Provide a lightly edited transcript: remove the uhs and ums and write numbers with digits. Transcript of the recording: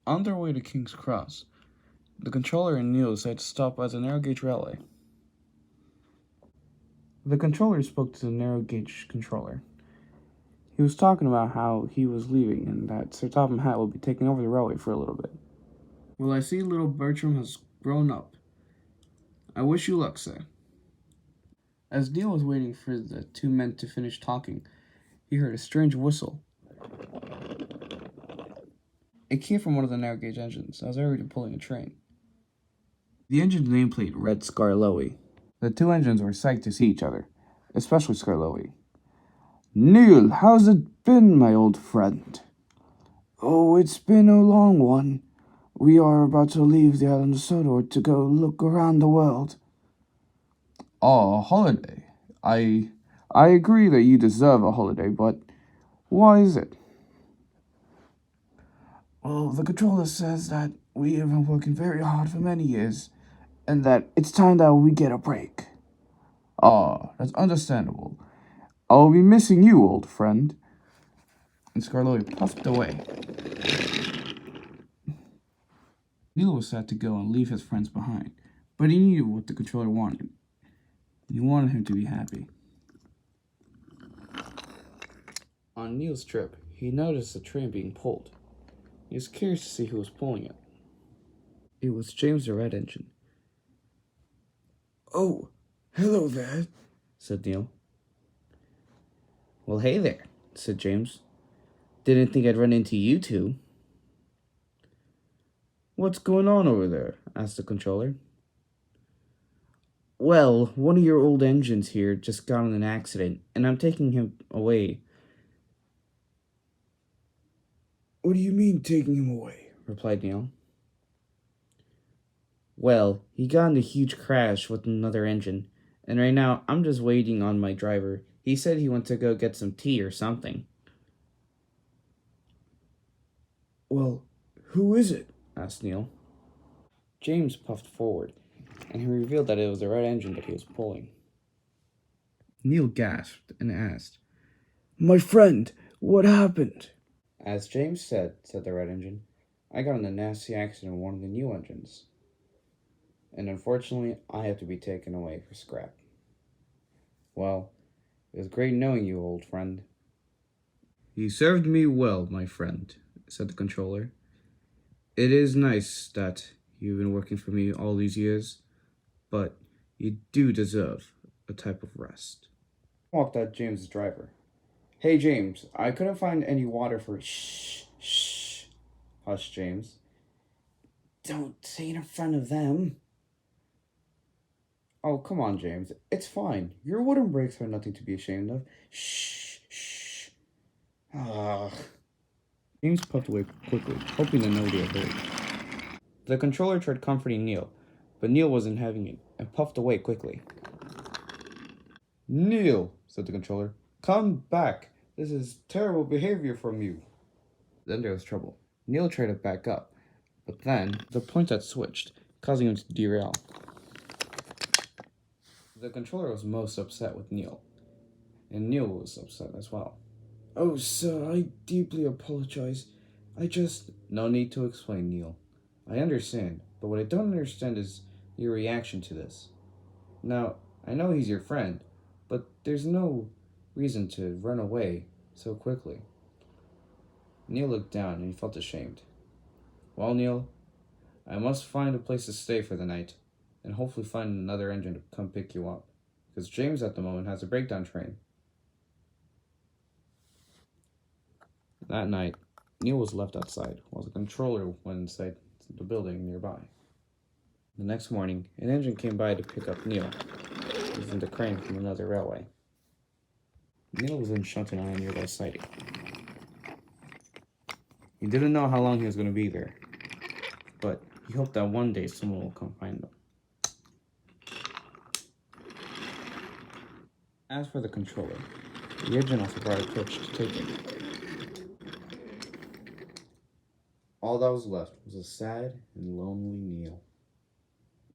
On their way to King's Cross, the controller and Neil decided to stop at the narrow gauge railway. The controller spoke to the narrow gauge controller. He was talking about how he was leaving and that Sir Topham Hatt will be taking over the railway for a little bit. Well, I see little Bertram has grown up. I wish you luck, sir. As Neil was waiting for the two men to finish talking, he heard a strange whistle. It came from one of the narrow gauge engines, as they were pulling a train. The engine's nameplate read Skarloey. The two engines were psyched to see each other, especially Skarloey. "Neil, how's it been, my old friend?" "Oh, it's been a long one. We are about to leave the island of Sodor to go look around the world." "Oh, a holiday. I agree that you deserve a holiday, but why is it?" "Well, the controller says that we have been working very hard for many years, and that it's time that we get a break." "Ah, that's understandable. I'll be missing you, old friend." And Skarloey puffed away. Neil was sad to go and leave his friends behind, but he knew what the controller wanted. He wanted him to be happy. On Neil's trip, he noticed a train being pulled. He was curious to see who was pulling it. It was James the Red Engine. "Oh, hello there," said Neil. "Well, hey there," said James. "Didn't think I'd run into you two." "What's going on over there?" asked the controller. "Well, one of your old engines here just got in an accident, and I'm taking him away." "What do you mean, taking him away?" replied Neil. "Well, he got in a huge crash with another engine, and right now I'm just waiting on my driver. He said he went to go get some tea or something." "Well, who is it?" asked Neil. James puffed forward, and he revealed that it was the red engine that he was pulling. Neil gasped and asked, "My friend, what happened?" "As James said the red engine, "I got in a nasty accident with one of the new engines. And unfortunately, I have to be taken away for scrap." "Well, it was great knowing you, old friend." "You served me well, my friend," said the controller. "It is nice that you've been working for me all these years, but you do deserve a type of rest." Walked out James' driver. "Hey, James, I couldn't find any water for—" "Shh, hushed James. "Don't say it in front of them." "Oh, come on, James. It's fine. Your wooden brakes are nothing to be ashamed of." Shh. Ah. James puffed away quickly, hoping that nobody had heard. The controller tried comforting Neil, but Neil wasn't having it, and puffed away quickly. "Neil," said the controller, "come back. This is terrible behavior from you." Then there was trouble. Neil tried to back up, but then the point had switched, causing him to derail. The controller was most upset with Neil, and Neil was upset as well. "Oh, sir, I deeply apologize. No need to explain, Neil. I understand, but what I don't understand is your reaction to this. Now, I know he's your friend, but there's no reason to run away so quickly." Neil looked down and he felt ashamed. "Well, Neil, I must find a place to stay for the night, and hopefully find another engine to come pick you up, because James at the moment has a breakdown train." That night, Neil was left outside, while the controller went inside the building nearby. The next morning, an engine came by to pick up Neil, using the crane from another railway. Neil was in shunting on a nearby siding. He didn't know how long he was going to be there, but he hoped that one day someone will come find him. As for the controller, the engine also brought a coach to take him. All that was left was a sad and lonely Neil.